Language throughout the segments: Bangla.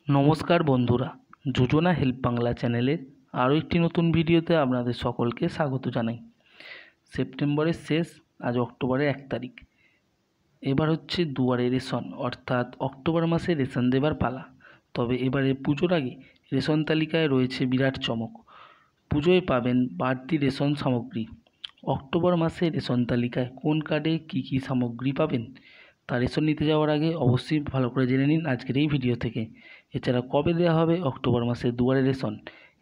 নমস্কার বন্ধুরা, যোজনা হেল্প বাংলা চ্যানেলের আরও একটি নতুন ভিডিওতে আপনাদের সকলকে স্বাগত জানাই। সেপ্টেম্বরের শেষ, আজ অক্টোবরের 1 তারিখ। এবার হচ্ছে দুয়ারে রেশন, অর্থাৎ অক্টোবর মাসে রেশন দেবার পালা। তবে এবারে পুজোর আগে রেশন তালিকায় রয়েছে বিরাট চমক। পুজোয় পাবেন বাড়তি রেশন সামগ্রী। অক্টোবর মাসে রেশন তালিকায় কোন কার্ডে কী কী সামগ্রী পাবেন তা রেশন নিতে যাওয়ার আগে অবশ্যই ভালো করে জেনে নিন আজকের এই ভিডিও থেকে। এছাড়া কবে দেওয়া হবে অক্টোবর মাসে দুয়ারে রেশন,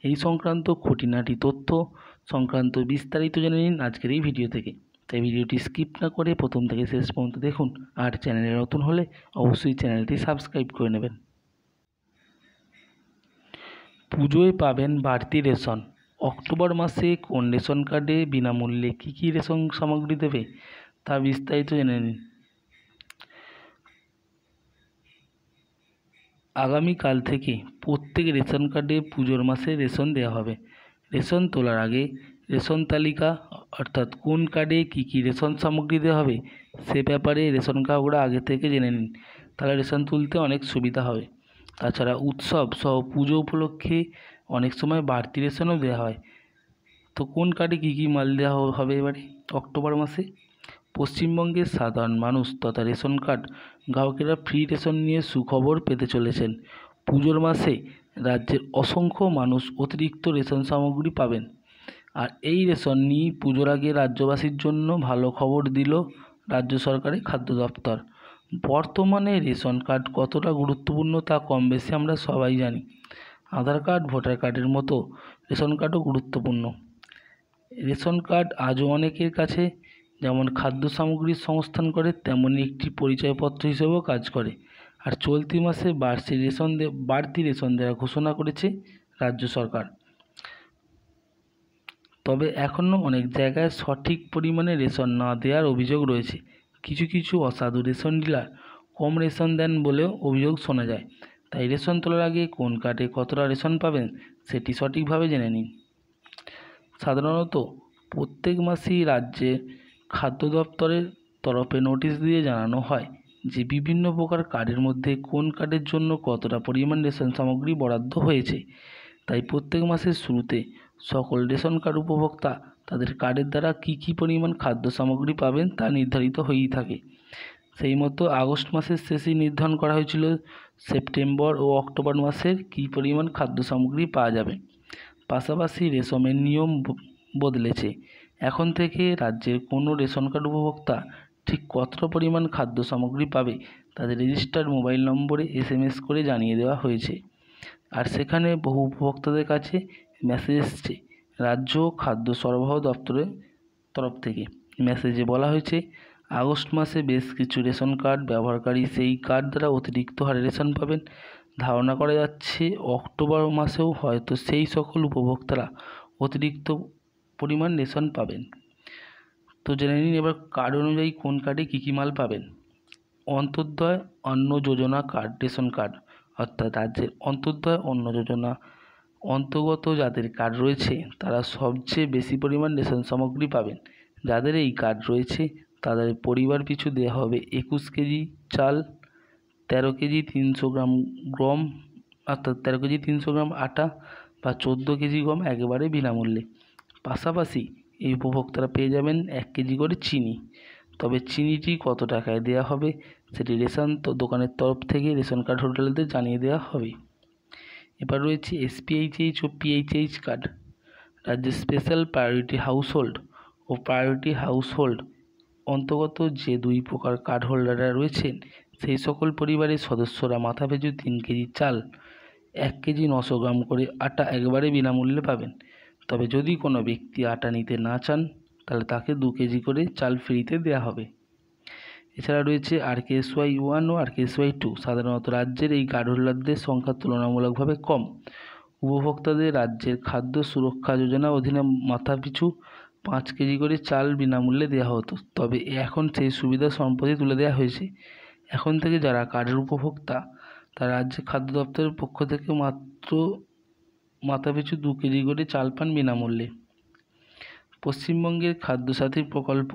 এই সংক্রান্ত খুঁটিনাটি তথ্য সংক্রান্ত বিস্তারিত জেনে নিন আজকের এই ভিডিও থেকে। তাই ভিডিওটি স্কিপ না করে প্রথম থেকে শেষ পর্যন্ত দেখুন। আর চ্যানেলে নতুন হলে অবশ্যই চ্যানেলটি সাবস্ক্রাইব করে নেবেন। পুজোয় পাবেন বাড়তি রেশন। অক্টোবর মাসে কোন রেশন কার্ডে বিনামূল্যে কী কী রেশন সামগ্রী দেবে তা বিস্তারিত জেনে নিন। আগামীকাল থেকে প্রত্যেক রেশন কার্ডে পুজোর মাসে রেশন দেওয়া হবে। রেশন তোলার আগে রেশন তালিকা, অর্থাৎ কোন কার্ডে কী কী রেশন সামগ্রী দেওয়া হবে সে ব্যাপারে রেশন কার্ডগুলো আগে থেকে জেনে নিন, তাহলে রেশন তুলতে অনেক সুবিধা হবে। তাছাড়া উৎসব সহ পুজো উপলক্ষে অনেক সময় বাড়তি রেশনও দেওয়া হয়। তো কোন কার্ডে কী কী মাল দেওয়া হবে এবারে অক্টোবর মাসে? পশ্চিমবঙ্গের সাধারণ মানুষ তথা রেশন কার্ড গ্রাহকেরা ফ্রি রেশন নিয়ে সুখবর পেতে চলেছেন। পুজোর মাসে রাজ্যের অসংখ্য মানুষ অতিরিক্ত রেশন সামগ্রী পাবেন। আর এই রেশন নিয়ে পুজোর আগে রাজ্যবাসীর জন্য ভালো খবর দিল রাজ্য সরকারের খাদ্য দপ্তর। বর্তমানে রেশন কার্ড কতটা গুরুত্বপূর্ণ তা কম বেশি আমরা সবাই জানি। আধার কার্ড, ভোটার কার্ডের মতো রেশন কার্ডও গুরুত্বপূর্ণ। রেশন কার্ড আজও অনেকের কাছে যেমন খাদ্য সামগ্রীর সংস্থান করে, তেমনই একটি পরিচয়পত্র হিসেবেও কাজ করে। আর চলতি মাসে বাড়তি রেশন দেওয়ার ঘোষণা করেছে রাজ্য সরকার। তবে এখনও অনেক জায়গায় সঠিক পরিমাণে রেশন না দেওয়ার অভিযোগ রয়েছে। কিছু কিছু অসাধু রেশন ডিলার কম রেশন দেন বলেও অভিযোগ শোনা যায়। তাই রেশন তোলার আগে কোন কার্ডে কতটা রেশন পাবেন সেটি সঠিকভাবে জেনে নিন। সাধারণত প্রত্যেক মাসেই রাজ্যে খাদ্য দপ্তরের তরফে নোটিশ দিয়ে জানানো হয় যে বিভিন্ন প্রকার কার্ডের মধ্যে কোন কার্ডের জন্য কতটা পরিমাণ রেশন সামগ্রী বরাদ্দ হয়েছে। তাই প্রত্যেক মাসের শুরুতে সকল রেশন কার্ড উপভোক্তা তাদের কার্ডের দ্বারা কী কী পরিমাণ খাদ্য সামগ্রী পাবেন তা নির্ধারিত হয়েই থাকে। সেই মতো আগস্ট মাসের শেষেই নির্ধারণ করা হয়েছিল সেপ্টেম্বর ও অক্টোবর মাসের কী পরিমাণ খাদ্য সামগ্রী পাওয়া যাবে। পাশাপাশি রেশনের নিয়ম বদলেছে। এখন থেকে রাজ্যের কোনো রেশন কার্ড উপভোক্তা ঠিক কতটা পরিমাণ খাদ্য সামগ্রী পাবে তাদের রেজিস্টার্ড মোবাইল নম্বরে SMS করে জানিয়ে দেওয়া হয়েছে। আর সেখানে বহু উপভোক্তাদের কাছে মেসেজ এসছে রাজ্য খাদ্য সরবরাহ দপ্তরের তরফ থেকে। মেসেজে বলা হয়েছে আগস্ট মাসে বেশ কিছু রেশন কার্ড ব্যবহারকারী সেই কার্ড দ্বারা অতিরিক্ত হারে রেশন পাবেন। ধারণা করা যাচ্ছে অক্টোবর মাসেও হয়তো সেই সকল উপভোক্তারা অতিরিক্ত পরিমাণ রেশন পাবেন। তো জেনে নিন এবার কার্ড অনুযায়ী কোন কার্ডে কী কী মাল পাবেন। অন্তর্দয় অন্ন যোজনা কার্ড, রেশন কার্ড, অর্থাৎ রাজ্যের অন্তর্দয় অন্ন যোজনা অন্তর্গত যাদের কার্ড রয়েছে তারা সবচেয়ে বেশি পরিমাণ রেশন সামগ্রী পাবেন। যাদের এই কার্ড রয়েছে তাদের পরিবার পিছু দেওয়া হবে 21 কেজি চাল, 13 কেজি 300 গ্রাম গম, অর্থাৎ 13 কেজি 300 গ্রাম আটা বা 14 কেজি গম একেবারে বিনামূল্যে। পাশাপাশি এই উপভোক্তারা পেয়ে যাবেন 1 কেজি করে চিনি। তবে চিনিটি কত টাকায় দেওয়া হবে সেটি রেশন দোকানের তরফ থেকে রেশন কার্ড হোল্ডারদের জানিয়ে দেওয়া হবে। এবার রয়েছে SPHH ও PHH কার্ড। রাজ্যের স্পেশাল প্রায়োরিটি হাউসহোল্ড ও প্রায়োরিটি হাউসহোল্ড অন্তর্গত যে দুই প্রকার কার্ড হোল্ডাররা রয়েছেন সেই সকল পরিবারের সদস্যরা মাথাপিছু 3 কেজি চাল, 1 কেজি 900 গ্রাম করে আটা একবারে বিনামূল্যে পাবেন। তবে যদি কোনো ব্যক্তি আটা নিতে না চান তাহলে তাকে 2 কেজি করে চাল ফ্রিতে দেওয়া হবে। এছাড়া রয়েছে RKSY 1 ও RKSY 2। সাধারণত রাজ্যের এই কার্ড হোল্ডারদের সংখ্যা তুলনামূলকভাবে কম। উপভোক্তাদের রাজ্যের খাদ্য সুরক্ষা যোজনা অধীনে মাথাপিছু 5 কেজি করে চাল বিনামূল্যে দেওয়া হতো। তবে এখন সেই সুবিধা সম্প্রতি তুলে দেওয়া হয়েছে। এখন থেকে যারা কার্ডের উপভোক্তা তারা রাজ্যের খাদ্য দপ্তরের পক্ষ থেকে মাথাপিছু 2 কেজি করে চাল পান বিনামূল্যে। পশ্চিমবঙ্গের খাদ্যসাথী প্রকল্প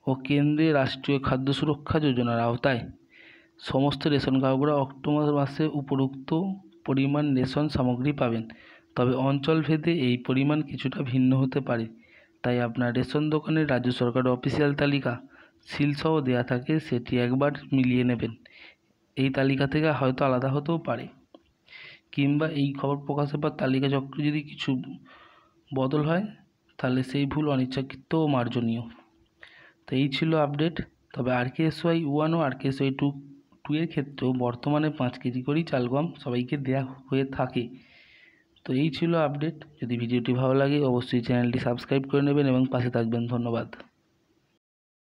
ও কেন্দ্রের রাষ্ট্রীয় খাদ্য সুরক্ষা যোজনার আওতায় সমস্ত রেশন কার্ডগুলো অক্টোবর মাসে উপরোক্ত পরিমাণ রেশন সামগ্রী পাবেন, তবে অঞ্চল ভেদে এই পরিমাণ কিছুটা ভিন্ন হতে পারে। তাই আপনার রেশন দোকানের রাজ্য সরকারের অফিসিয়াল তালিকা সিলসহ দেওয়া থাকে, সেটি একবার মিলিয়ে নেবেন। এই তালিকা থেকে হয়তো আলাদা হতেও পারে, কিংবা এই খবর প্রকাশের পর তালিকা চক্রে যদি কিছু বদল হয় তাহলে সেই ভুল অনিচ্ছাকৃত ও মার্জনীয়। তো এই ছিল আপডেট। তবে RKSY 1 ও RKSY 2 এর ক্ষেত্রেও বর্তমানে 5 কেজি করেই চাল গম সবাইকে দেওয়া হয়ে থাকে। তো এই ছিল আপডেট। যদি ভিডিওটি ভালো লাগে অবশ্যই চ্যানেলটি সাবস্ক্রাইব করে নেবেন এবং পাশে থাকবেন। ধন্যবাদ।